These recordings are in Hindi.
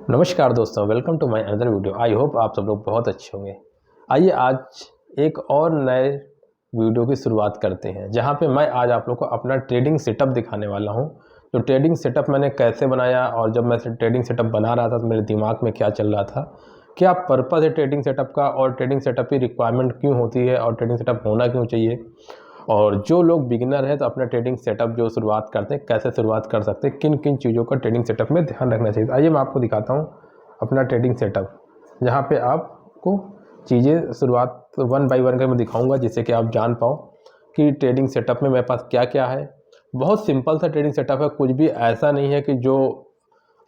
नमस्कार दोस्तों, welcome to my another video. I hope आप सब लोग बहुत अच्छे होंगे। आइए आज एक और नए वीडियो की शुरुआत करते हैं, जहां पे मैं आज आप लोग को अपना ट्रेडिंग सेटअप दिखाने वाला हूं। तो ट्रेडिंग सेटअप मैंने कैसे बनाया और जब मैं ट्रेडिंग सेटअप बना रहा था तो मेरे दिमाग में क्या चल रहा था, क्या पर्पज़ है ट्रेडिंग सेटअप का और ट्रेडिंग सेटअप की रिक्वायरमेंट क्यों होती है और ट्रेडिंग सेटअप होना क्यों चाहिए। और जो लोग बिगिनर हैं तो अपना ट्रेडिंग सेटअप जो शुरुआत करते हैं कैसे शुरुआत कर सकते हैं, किन किन चीज़ों का ट्रेडिंग सेटअप में ध्यान रखना चाहिए। आइए मैं आपको दिखाता हूँ अपना ट्रेडिंग सेटअप, जहाँ पे आपको चीज़ें शुरुआत वन बाय वन कर मैं दिखाऊंगा, जिससे कि आप जान पाओ कि ट्रेडिंग सेटअप में मेरे पास क्या क्या है। बहुत सिंपल सा ट्रेडिंग सेटअप है, कुछ भी ऐसा नहीं है कि जो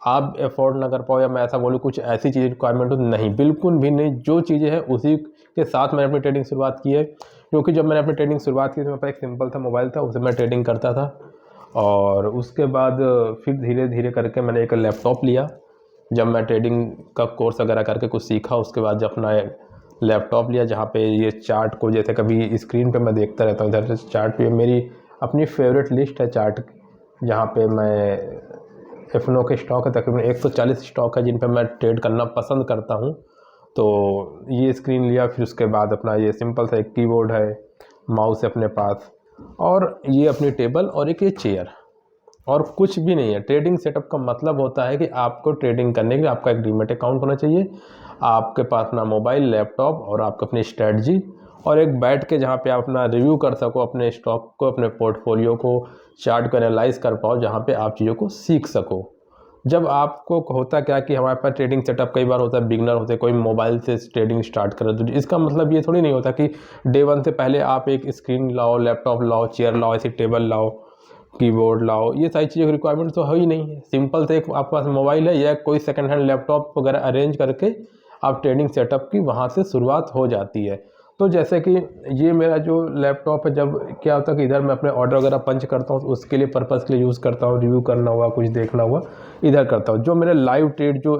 आप अफोर्ड ना कर पाओ या मैं ऐसा बोलूँ कुछ ऐसी चीज़ रिक्वायरमेंट हो, नहीं, बिल्कुल भी नहीं। जो चीज़ें हैं उसी के साथ मैंने अपनी ट्रेडिंग शुरुआत की है, क्योंकि जब मैंने अपनी ट्रेडिंग शुरुआत की तो मेरे पास एक सिंपल सा मोबाइल था, उससे मैं ट्रेडिंग करता था। और उसके बाद फिर धीरे धीरे करके मैंने एक लैपटॉप लिया। जब मैं ट्रेडिंग का कोर्स वगैरह करके कुछ सीखा, उसके बाद जब अपना लैपटॉप लिया, जहाँ पे ये चार्ट को जैसे कभी स्क्रीन पे मैं देखता रहता हूँ, इधर से चार्ट पे मेरी अपनी फेवरेट लिस्ट है चार्ट की, जहाँ पे मैं एफनो के स्टॉक है, तकरीबन 140 स्टॉक है जिन पे मैं ट्रेड करना पसंद करता हूँ। तो ये स्क्रीन लिया, फिर उसके बाद अपना ये सिंपल सा एक कीबोर्ड है, माउस है अपने पास, और ये अपनी टेबल और एक ये चेयर, और कुछ भी नहीं है। ट्रेडिंग सेटअप का मतलब होता है कि आपको ट्रेडिंग करने के लिए आपका एक डीमैट अकाउंट होना चाहिए, आपके पास अपना मोबाइल, लैपटॉप और आपकी अपनी स्ट्रेटजी, और एक बैठ के जहाँ पे आप अपना रिव्यू कर सको अपने स्टॉक को, अपने पोर्टफोलियो को, चार्ट को एनालाइज कर पाओ, जहाँ पे आप चीज़ों को सीख सको। जब आपको होता क्या कि हमारे पास ट्रेडिंग सेटअप कई बार होता है, बिगनर होते हैं, कोई मोबाइल से ट्रेडिंग स्टार्ट करे, तो इसका मतलब ये थोड़ी नहीं होता कि डे वन से पहले आप एक स्क्रीन लाओ, लैपटॉप लाओ, चेयर लाओ, ऐसी टेबल लाओ, कीबोर्ड लाओ। ये सारी चीज़ों की रिक्वायरमेंट तो है ही नहीं है। सिंपल से एक आपके पास मोबाइल है या कोई सेकंड हैंड लैपटॉप वगैरह अरेंज करके आप ट्रेडिंग सेटअप की वहाँ से शुरुआत हो जाती है। तो जैसे कि ये मेरा जो लैपटॉप है, जब क्या होता है कि इधर मैं अपने ऑर्डर वगैरह पंच करता हूँ, उसके लिए पर्पज़ के लिए यूज़ करता हूँ, रिव्यू करना हुआ, कुछ देखना हुआ, इधर करता हूँ। जो मेरे लाइव ट्रेड जो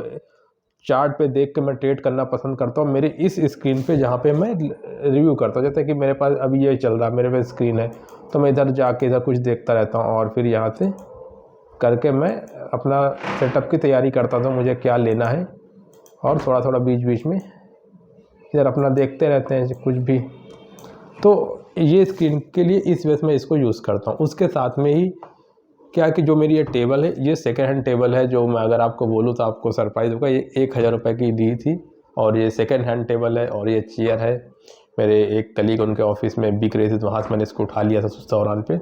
चार्ट पे देख के मैं ट्रेड करना पसंद करता हूँ, मेरे इस स्क्रीन पे जहाँ पे मैं रिव्यू करता हूँ, जैसे कि मेरे पास अभी ये चल रहा है, मेरे पे स्क्रीन है, तो मैं इधर जाके इधर कुछ देखता रहता हूँ और फिर यहाँ से करके मैं अपना सेटअप की तैयारी करता हूँ, मुझे क्या लेना है, और थोड़ा थोड़ा बीच बीच में इधर अपना देखते रहते हैं कुछ भी। तो ये स्क्रीन के लिए इस वजह से मैं इसको यूज़ करता हूँ। उसके साथ में ही क्या कि जो मेरी ये टेबल है, ये सेकेंड हैंड टेबल है, जो मैं अगर आपको बोलूँ तो आपको सरप्राइज़ होगा। ये 1000 रुपये की दी थी, और ये सेकेंड हैंड टेबल है। और ये चेयर है, मेरे एक कलीग उनके ऑफिस में बिक रही थी, तो वहाँ से मैंने इसको उठा लिया था उस दौरान पे।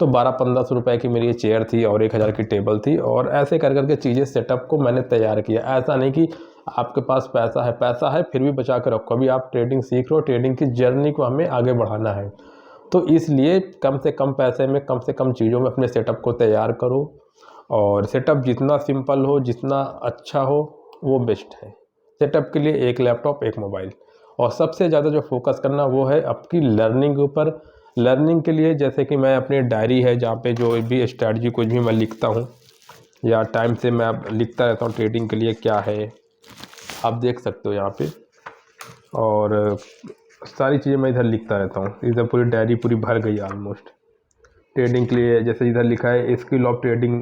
तो 1200-1500 रुपये की मेरी ये चेयर थी और 1000 की टेबल थी, और ऐसे कर करके चीज़ें सेटअप को मैंने तैयार किया। ऐसा नहीं कि आपके पास पैसा है फिर भी बचा के रखो, अभी आप ट्रेडिंग सीख रहे हो, ट्रेडिंग की जर्नी को हमें आगे बढ़ाना है। तो इसलिए कम से कम पैसे में, कम से कम चीज़ों में अपने सेटअप को तैयार करो, और सेटअप जितना सिंपल हो, जितना अच्छा हो, वो बेस्ट है। सेटअप के लिए एक लैपटॉप, एक मोबाइल, और सबसे ज़्यादा जो फोकस करना वो है आपकी लर्निंग के ऊपर। लर्निंग के लिए जैसे कि मैं अपनी डायरी है, जहाँ पे जो भी स्ट्रैटेजी कुछ भी मैं लिखता हूँ, या टाइम से मैं लिखता रहता हूँ ट्रेडिंग के लिए क्या है, आप देख सकते हो यहाँ पे। और सारी चीज़ें मैं इधर लिखता रहता हूँ, इधर पूरी डायरी पूरी भर गई ऑलमोस्ट ट्रेडिंग के लिए। जैसे इधर लिखा है स्किल ऑफ ट्रेडिंग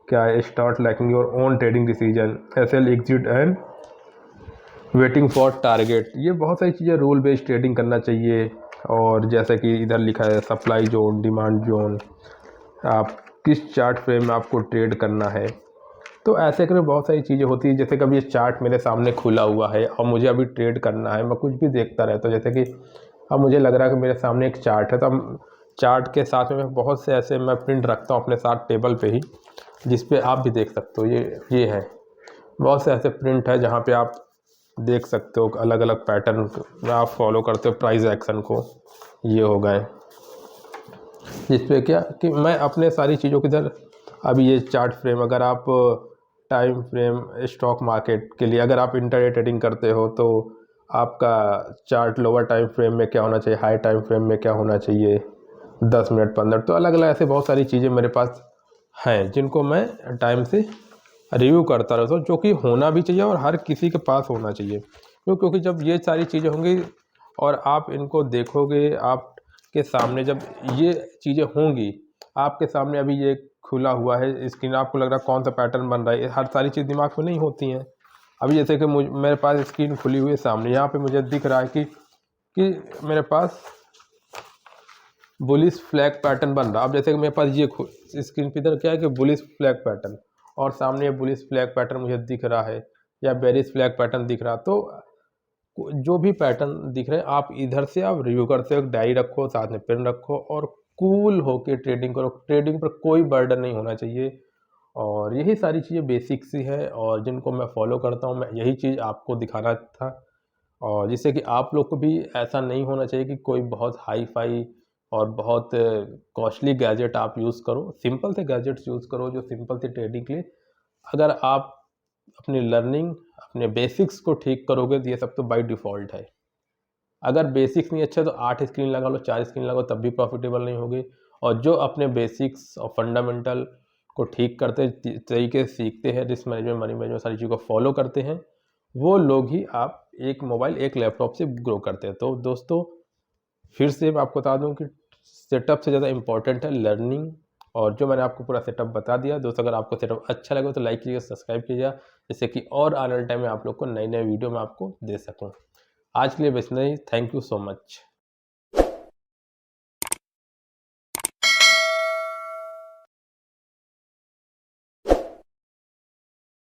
क्या है, start liking your own trading decision, SL exit and waiting for target. ये बहुत सारी चीज़ें, रूल बेस्ड ट्रेडिंग करना चाहिए। और जैसे कि इधर लिखा है सप्लाई जोन, डिमांड जोन, आप किस चार्ट फ्रेम में आपको ट्रेड करना है। तो ऐसे करके बहुत सारी चीज़ें होती है। जैसे कभी ये चार्ट मेरे सामने खुला हुआ है और मुझे अभी ट्रेड करना है, मैं कुछ भी देखता रहता हूँ। जैसे कि अब मुझे लग रहा है कि मेरे सामने एक चार्ट है, तो अब चार्ट के साथ में बहुत से ऐसे मैं प्रिंट रखता हूँ अपने साथ टेबल पे ही, जिस पे आप भी देख सकते हो। ये है, बहुत से ऐसे प्रिंट है जहाँ पे आप देख सकते हो अलग अलग पैटर्न में आप फॉलो करते हो प्राइस एक्शन को। ये हो गए जिस पे क्या कि मैं अपने सारी चीज़ों की इधर, अभी ये चार्ट फ्रेम, अगर आप टाइम फ्रेम स्टॉक मार्केट के लिए अगर आप इंटरडे ट्रेडिंग करते हो, तो आपका चार्ट लोअर टाइम फ्रेम में क्या होना चाहिए, हाई टाइम फ्रेम में क्या होना चाहिए, 10 मिनट 15। तो अलग अलग ऐसे बहुत सारी चीज़ें मेरे पास हैं, जिनको मैं टाइम से रिव्यू करता रहता हूँ, जो कि होना भी चाहिए और हर किसी के पास होना चाहिए। क्योंकि जब ये सारी चीज़ें होंगी और आप इनको देखोगे, आपके सामने जब ये चीज़ें होंगी, आपके सामने अभी ये खुला हुआ है स्क्रीन, आपको लग रहा है कौन सा पैटर्न बन रहा है, हर सारी चीज़ दिमाग में नहीं होती हैं। अभी जैसे कि मेरे पास स्क्रीन खुली हुई है सामने, यहाँ पे मुझे दिख रहा है कि मेरे पास बुलिश फ्लैग पैटर्न बन रहा है। अब जैसे कि मेरे पास ये स्क्रीन पे इधर क्या है कि बुलिश फ्लैग पैटर्न, और सामने ये बुलिश फ्लैग पैटर्न मुझे दिख रहा है या बेरिश फ्लैग पैटर्न दिख रहा है। तो जो भी पैटर्न दिख रहे हैं आप इधर से आप रिव्यू करते हो, डायरी रखो, साथ में पेन रखो और कूल होके ट्रेडिंग करो। ट्रेडिंग पर कोई बर्डन नहीं होना चाहिए, और यही सारी चीज़ें बेसिक सी है और जिनको मैं फॉलो करता हूँ। मैं यही चीज़ आपको दिखाना था, और जिससे कि आप लोग को भी ऐसा नहीं होना चाहिए कि कोई बहुत हाई फाई और बहुत कॉस्टली गैजेट आप यूज़ करो। सिंपल से गैजेट्स यूज़ करो जो सिंपल से ट्रेडिंग के लिए, अगर आप अपनी लर्निंग, अपने बेसिक्स को ठीक करोगे तो ये सब तो बाय डिफ़ॉल्ट है। अगर बेसिक्स नहीं अच्छा तो 8 स्क्रीन लगा लो, 4 स्क्रीन लगाओ, तब भी प्रॉफिटेबल नहीं होगे। और जो अपने बेसिक्स और फंडामेंटल को ठीक करते तरीके से सीखते हैं, रिस्क मैनेजमेंट, मनी मैनेजमेंट, सारी चीज़ों को फॉलो करते हैं, वो लोग ही आप एक मोबाइल, एक लैपटॉप से ग्रो करते हैं। तो दोस्तों, फिर से मैं आपको बता दूं कि सेटअप से ज़्यादा इंपॉर्टेंट है लर्निंग, और जो मैंने आपको पूरा सेटअप बता दिया। दोस्तों, अगर आपको सेटअप अच्छा लगे तो लाइक कीजिए, सब्सक्राइब कीजिए, जिससे कि और आने वाले टाइम में आप लोग को नई नई वीडियो मैं आपको दे सकूं। आज के लिए बस इतना ही। Thank you so much.